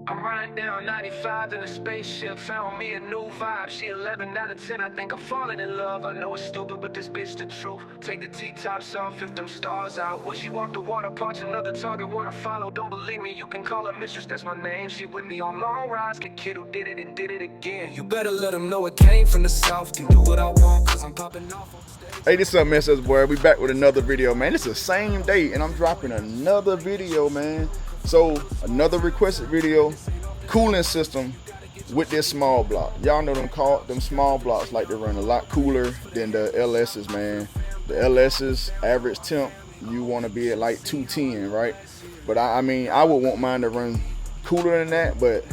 I'm riding down 95 in a spaceship, found me a new vibe. She 11 out of 10, I think I'm falling in love. I know it's stupid, but this bitch the truth. Take the T-tops off if them stars out. When she walk the water parts, another target wanna follow. Don't believe me, you can call her mistress, that's my name. She with me on long rides, the kid who did it and did it again. You better let them know it came from the south. Can do what I want, cause I'm popping off on stage. Hey, this up, man? Says boy, we back with another video, man. It's the same day and I'm dropping another video, man. So another requested video, cooling system with this small block. Y'all know them small blocks like to run a lot cooler than the LS's, man. The LS's average temp, you want to be at like 210, right? But I mean, I would want mine to run cooler than that, but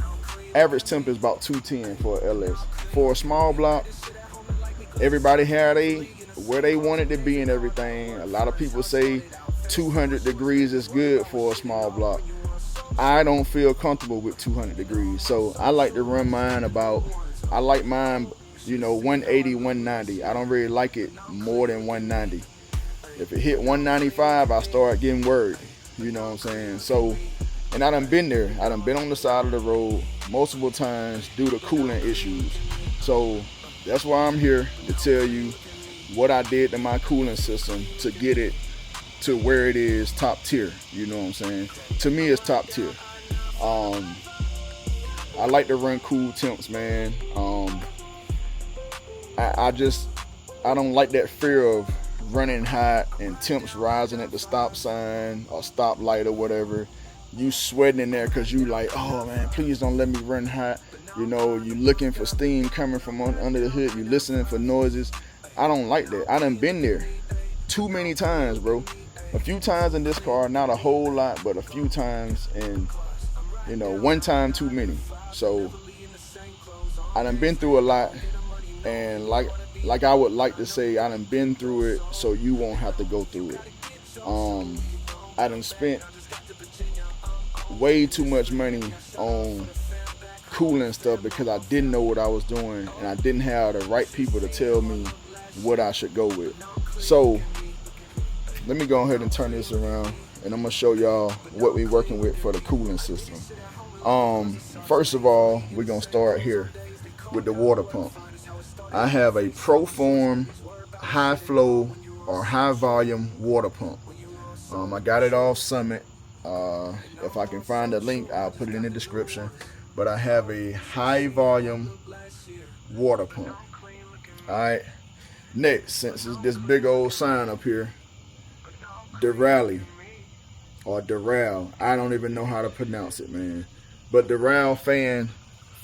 average temp is about 210 for a LS. For a small block, everybody had where they want it to be and everything. A lot of people say 200 degrees is good for a small block. I don't feel comfortable with 200 degrees, so I like to run mine I like mine, you know, 180, 190. I don't really like it more than 190. If it hit 195, I start getting worried, you know what I'm saying? So, and I done been there. I done been on the side of the road multiple times due to cooling issues. So that's why I'm here to tell you what I did to my cooling system to get it to where it is top tier, you know what I'm saying? To me, it's top tier. I like to run cool temps, man. I don't like that fear of running hot and temps rising at the stop sign or stop light or whatever. You sweating in there because you like, oh man, please don't let me run hot. You know, you looking for steam coming from under the hood. You listening for noises. I don't like that. I done been there too many times, bro. A few times in this car, not a whole lot, but a few times, and you know, one time too many. So I done been through a lot, and like I would like to say, I done been through it so you won't have to go through it. I done spent way too much money on cooling stuff because I didn't know what I was doing and I didn't have the right people to tell me what I should go with. So let me go ahead and turn this around and I'm gonna show y'all what we're working with for the cooling system. First of all, we're gonna start here with the water pump. I have a Proform high flow or high volume water pump. I got it off Summit. If I can find the link, I'll put it in the description. But I have a high volume water pump. Alright. Next, since it's this big old sign up here, DERALE or DERALE. I don't even know how to pronounce it, man. But DERALE fan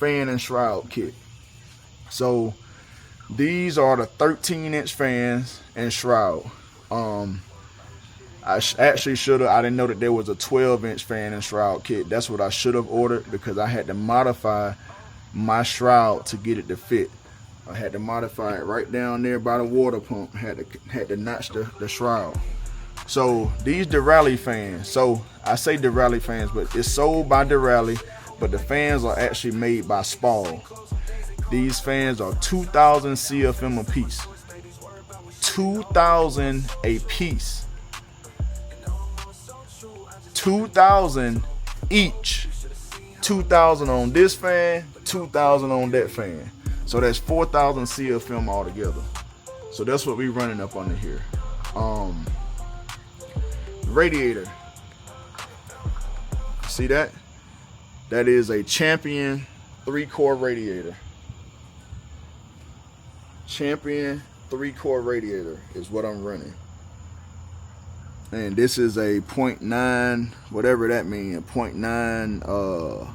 and shroud kit. So these are the 13-inch fans and shroud. I actually should have. I didn't know that there was a 12-inch fan and shroud kit. That's what I should have ordered because I had to modify my shroud to get it to fit. I had to modify it right down there by the water pump. Had to notch the shroud. So these DERALE fans. So I say DERALE fans, but it's sold by DERALE, but the fans are actually made by Spall. These fans are 2,000 CFM a piece. 2,000 a piece. 2,000 each. 2,000 on this fan, 2,000 on that fan. So that's 4,000 CFM altogether. So that's what we running up under here. Radiator. See that? That is a Champion 3-core radiator. Champion 3-core radiator is what I'm running. And this is a 0.9, whatever that means, 0.9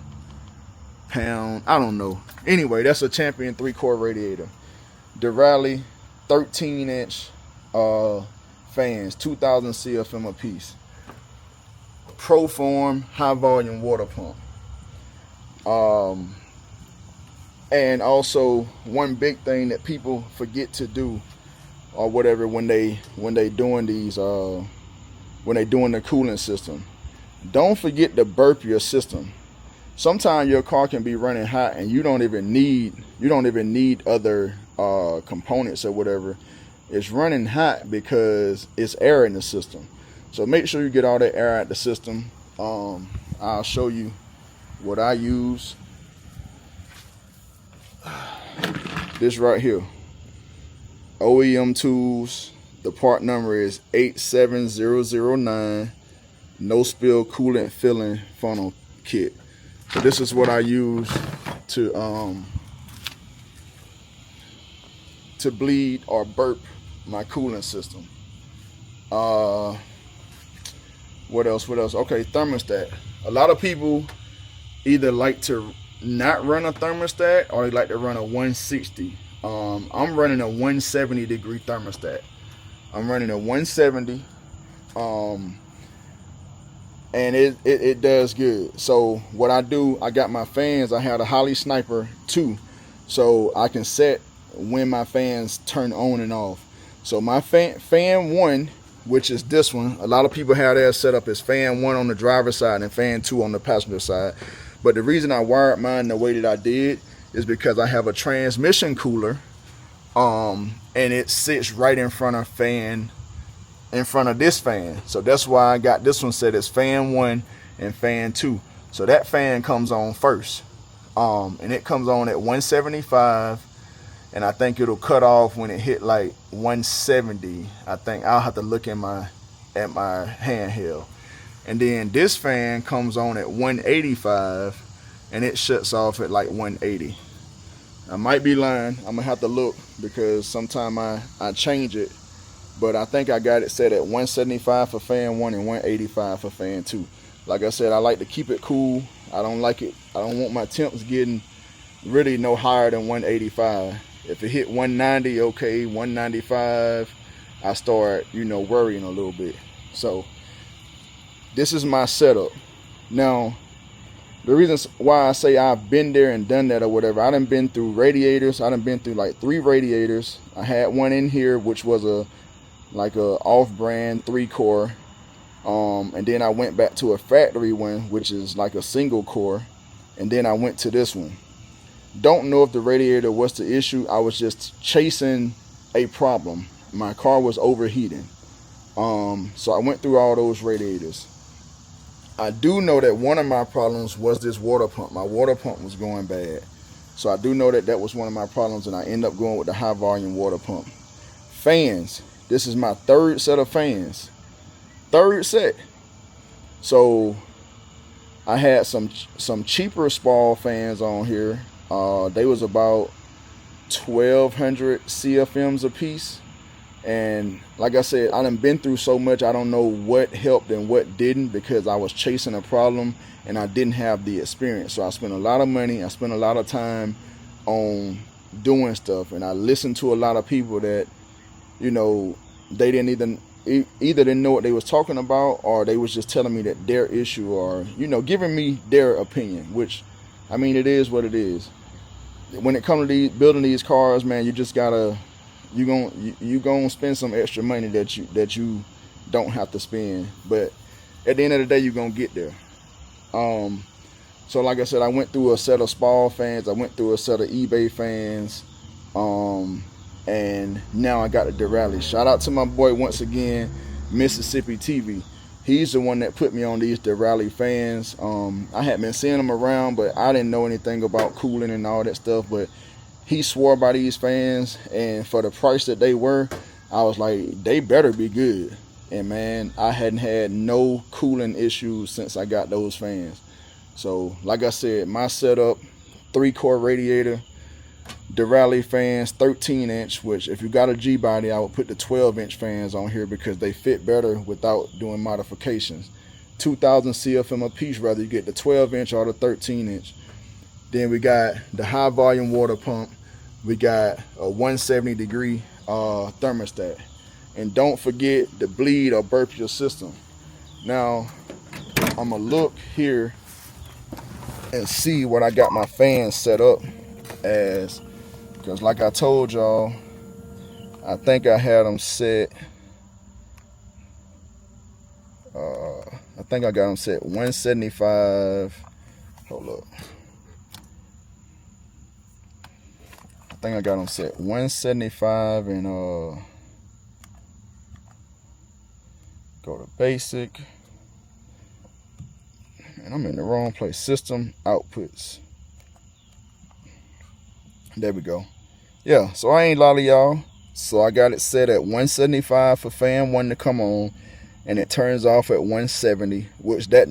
pound, I don't know. Anyway, that's a Champion 3-core radiator. DERALE 13-inch fans, 2,000 CFM a piece. Proform high volume water pump. And also one big thing that people forget to do or whatever when they doing these when they doing the cooling system, don't forget to burp your system. Sometimes your car can be running hot and you don't even need other components or whatever. It's running hot because it's air in the system. So make sure you get all that air out the system. I'll show you what I use, this right here, OEM Tools. The part number is 87009. No spill coolant filling funnel kit. So this is what I use to bleed or burp my coolant system. What else? Okay, thermostat. A lot of people either like to not run a thermostat or they like to run a 160. I'm running a 170 degree thermostat. I'm running a 170, and it does good. So what I do, I got my fans. I had a Holly Sniper 2, so I can set when my fans turn on and off. So my fan 1, which is this one, a lot of people have theirs set up as fan 1 on the driver's side and fan 2 on the passenger side. But the reason I wired mine the way that I did is because I have a transmission cooler, and it sits right in front of this fan. So that's why I got this one set as fan 1 and fan 2. So that fan comes on first, and it comes on at 175, and I think it'll cut off when it hit like 170. I think I'll have to look at my handheld. And then this fan comes on at 185, and it shuts off at like 180. I might be lying. I'm gonna have to look because sometime I change it, but I think I got it set at 175 for fan 1 and 185 for fan 2. Like I said, I like to keep it cool. I don't want my temps getting really no higher than 185. If it hit 190, okay, 195, I start, worrying a little bit. So this is my setup. Now, the reasons why I say I've been there and done that or whatever, I done been through radiators. I done been through like 3 radiators. I had one in here which was a off-brand 3-core, and then I went back to a factory one which is like a single core, and then I went to this one. Don't know if the radiator was the issue. I was just chasing a problem. My car was overheating, so I went through all those radiators. I do know that one of my problems was this water pump. My water pump was going bad. So I do know that was one of my problems, and I end up going with the high volume water pump. Fans. This is my 3rd set of fans. 3rd set. So I had some cheaper Spall fans on here. They was about 1,200 CFMs a piece. And like I said, I done been through so much, I don't know what helped and what didn't, because I was chasing a problem and I didn't have the experience. So I spent a lot of money, I spent a lot of time on doing stuff, and I listened to a lot of people that, they didn't either didn't know what they was talking about, or they was just telling me that their issue, or giving me their opinion, which, I mean, it is what it is. When it comes to building these cars, man, you just gotta, you gonna spend some extra money that you don't have to spend, but at the end of the day, you're gonna get there. So like I said, I went through a set of Spall fans, I went through a set of eBay fans, and now I got the DERALE. Shout out to my boy once again, Mississippi TV. He's the one that put me on these DERALE fans. I had been seeing them around, but I didn't know anything about cooling and all that stuff, but he swore by these fans, and for the price that they were, I was like, they better be good. And man, I hadn't had no cooling issues since I got those fans. So like I said, my setup, 3-core radiator, DERALE fans, 13-inch, which if you got a G-body, I would put the 12-inch fans on here because they fit better without doing modifications. 2,000 CFM a piece, whether you get the 12-inch or the 13-inch. Then we got the high volume water pump. We got a 170 degree thermostat. And don't forget to bleed or burp your system. Now, I'm gonna look here and see what I got my fans set up as, because like I told y'all, I think I had them set, I think I got them set 175, hold up. I think I got them set 175 and go to basic, and And I'm in the wrong place. System outputs. There we go. Yeah, so I ain't lolly y'all. So I got it set at 175 for fan 1 to come on, and it turns off at 170, which that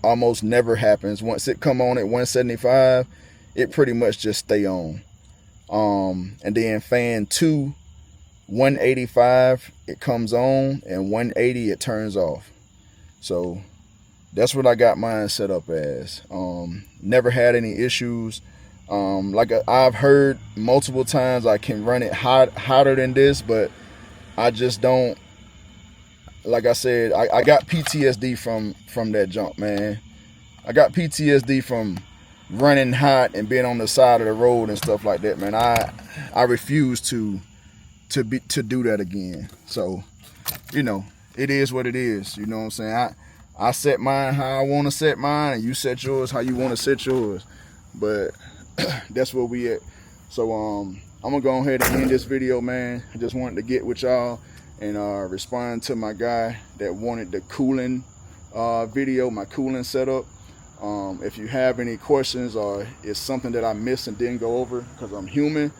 almost never happens. Once it come on at 175, it pretty much just stay on. And then fan 2, 185, it comes on, and 180 it turns off. So that's what I got mine set up as. Never had any issues. Like I've heard multiple times I can run it hotter than this, but I just don't. Like I said, I got PTSD from that jump, man. I got PTSD from running hot and being on the side of the road and stuff like that, man. I refuse to do that again. So, you know, it is what it is. You know what I'm saying? I set mine how I want to set mine, and you set yours how you want to set yours. But that's where we at. So I'm gonna go ahead and end this video, man. I just wanted to get with y'all and respond to my guy that wanted the cooling video, my cooling setup. If you have any questions or it's something that I missed and didn't go over, because I'm human,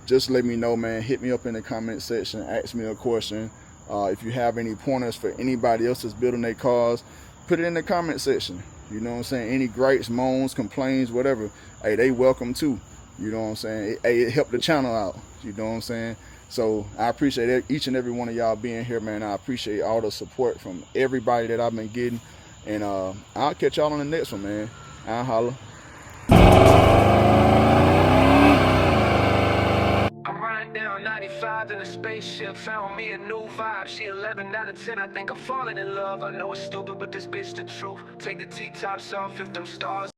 just let me know, man. Hit me up in the comment section, ask me a question. If you have any pointers for anybody else that's building their cars, put it in the comment section. You know what I'm saying? Any gripes, moans, complaints, whatever, hey, they welcome too. You know what I'm saying? It helped the channel out. You know what I'm saying? So I appreciate each and every one of y'all being here, man. I appreciate all the support from everybody that I've been getting. And I'll catch y'all on the next one, man. I'll holla. I'm riding down 95 in a spaceship, found me a new vibe. She 11 out of 10, I think I'm falling in love. I know it's stupid, but this bitch the truth. Take the T-tops off if them stars